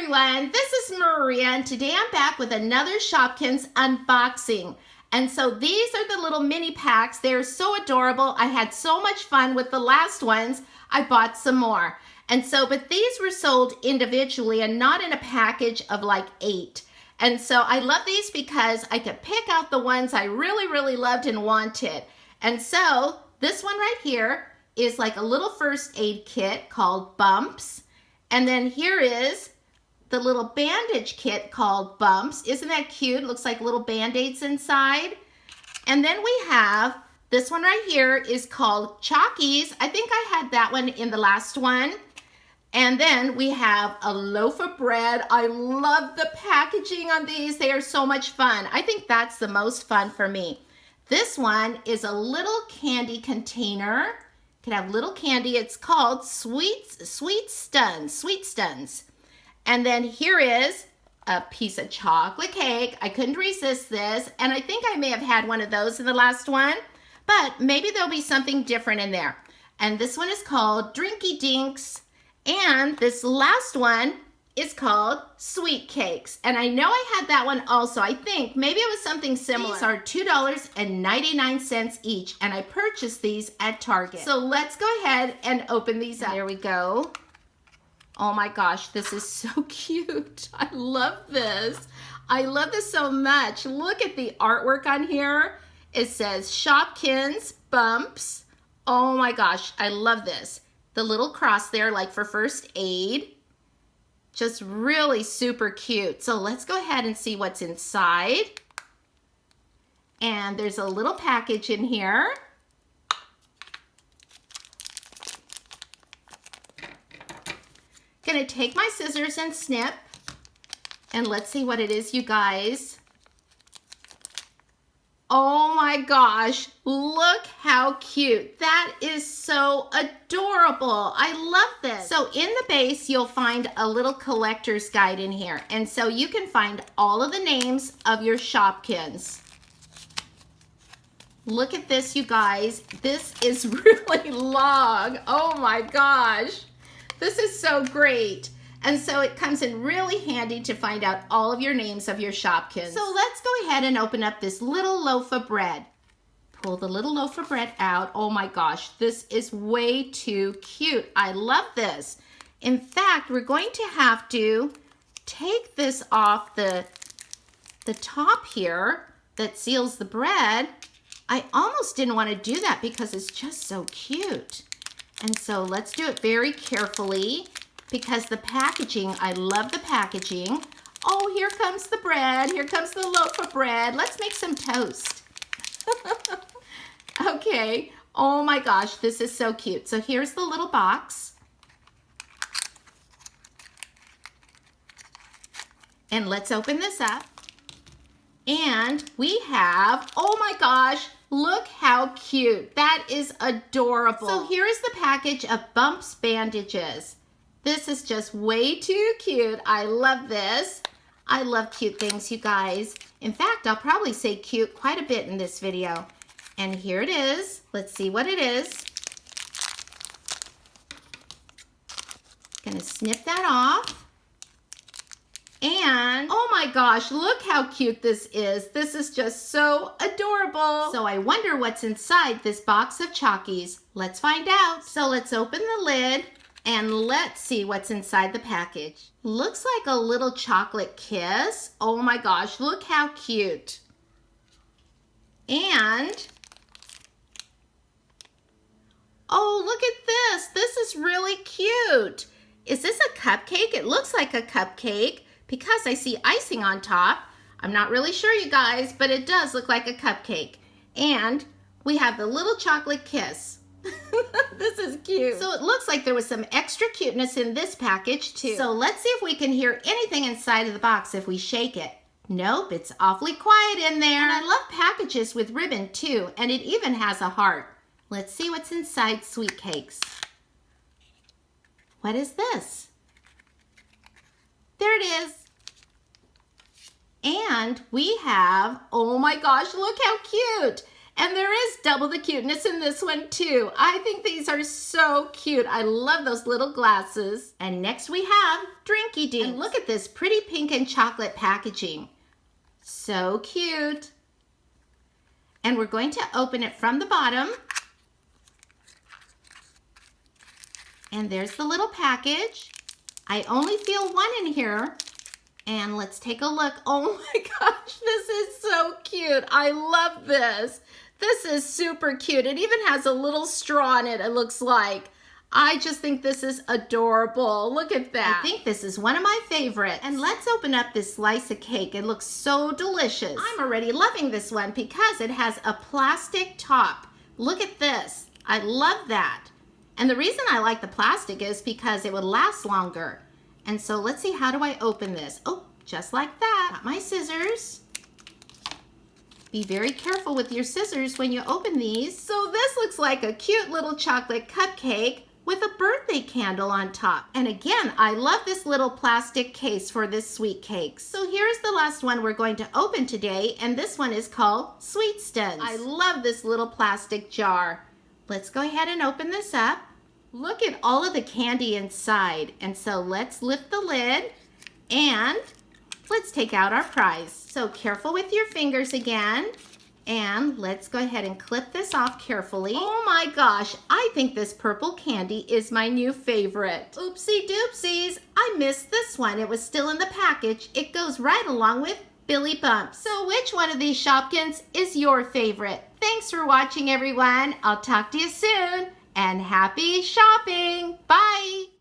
everyone, this is Maria and today I'm back with another Shopkins unboxing. And so these are the little mini packs. They're so adorable. I had so much fun with the last ones. I bought some more. But these were sold individually and not in a package of like 8. And so I love these because I could pick out the ones I really loved and wanted. And so this one right here is like a little first aid kit called Bumps. And then here is the little bandage kit called Bumps. Isn't that cute? Looks like little band-aids inside. And then we have this one right here is called Chockies. I think I had that one in the last one. And then we have a Loaf of Bread. I love the packaging on these. They are so much fun. I think that's the most fun for me. This one is a little candy container. Can have little candy. It's called Sweet Stuns. And then here is a piece of chocolate cake. I couldn't resist this. And I think I may have had one of those in the last one, but maybe there'll be something different in there. And this one is called Drinky Dinks. And this last one is called Sweet Cakes. And I know I had that one also. I think maybe it was something similar. These are $2.99 each, and I purchased these at Target. So let's go ahead and open these up. There we go. Oh my gosh, this is so cute. I love this. I love this so much. Look at the artwork on here. It says Shopkins Bumps. Oh my gosh, I love this. The little cross there, like for first aid. Just really super cute. So let's go ahead and see what's inside. And there's a little package in here. Gonna take my scissors and snip. And let's see what it is, you guys. Oh my gosh, look how cute. That is so adorable. I love this. So in the base, you'll find a little collector's guide in here. And so you can find all of the names of your Shopkins. Look at this, you guys. This is really long. Oh my gosh. This is so great. And so it comes in really handy to find out all of your names of your Shopkins. So let's go ahead and open up this little loaf of bread. Pull the little loaf of bread out. Oh my gosh, this is way too cute. I love this. In fact, we're going to have to take this off the top here that seals the bread. I almost didn't want to do that because it's just so cute. And so let's do it very carefully. Because the packaging, I love the packaging. Oh, here comes the bread. Here comes the loaf of bread. Let's make some toast. Okay. Oh my gosh, this is so cute. So here's the little box. And let's open this up. And we have, oh my gosh, look how cute. That is adorable. So here is the package of Bumps bandages. This is just way too cute. I love this. I love cute things, you guys. In fact, I'll probably say cute quite a bit in this video. And here it is. Let's see what it is. Gonna snip that off. And oh my gosh, look how cute this is. This is just so adorable. So I wonder what's inside this box of Chockies. Let's find out. So let's open the lid. And let's see what's inside the package. Looks like a little chocolate kiss. Oh my gosh, look how cute. And, oh, look at this. This is really cute. Is this a cupcake? It looks like a cupcake because I see icing on top. I'm not really sure, you guys, but it does look like a cupcake. And we have the little chocolate kiss. This is cute. So it looks like there was some extra cuteness in this package too. So let's see if we can hear anything inside of the box if we shake it. Nope, it's awfully quiet in there. And I love packages with ribbon too, and it even has a heart. Let's see what's inside Sweet Cakes. What is this? There it is. And we have, oh my gosh, look how cute. And there is double the cuteness in this one too. I think these are so cute. I love those little glasses. And next we have Drinky Ding. And look at this pretty pink and chocolate packaging. So cute. And we're going to open it from the bottom. And there's the little package. I only feel one in here. And let's take a look. Oh my gosh, this is so cute. I love this. This is super cute. It even has a little straw in it, it looks like. I just think this is adorable. Look at that. I think this is one of my favorites. And let's open up this slice of cake. It looks so delicious. I'm already loving this one because it has a plastic top. Look at this. I love that. And the reason I like the plastic is because it would last longer. And so let's see, how do I open this? Oh, just like that. Got my scissors. Be very careful with your scissors when you open these. So this looks like a cute little chocolate cupcake with a birthday candle on top. And again, I love this little plastic case for this sweet cake. So here's the last one we're going to open today, and this one is called Sweet Stuns. I love this little plastic jar. Let's go ahead and open this up. Look at all of the candy inside. And so let's lift the lid and let's take out our prize. So careful with your fingers again. And let's go ahead and clip this off carefully. Oh my gosh, I think this purple candy is my new favorite. Oopsie doopsies, I missed this one. It was still in the package. It goes right along with Billy Bumps. So which one of these Shopkins is your favorite? Thanks for watching, everyone. I'll talk to you soon. And happy shopping. Bye.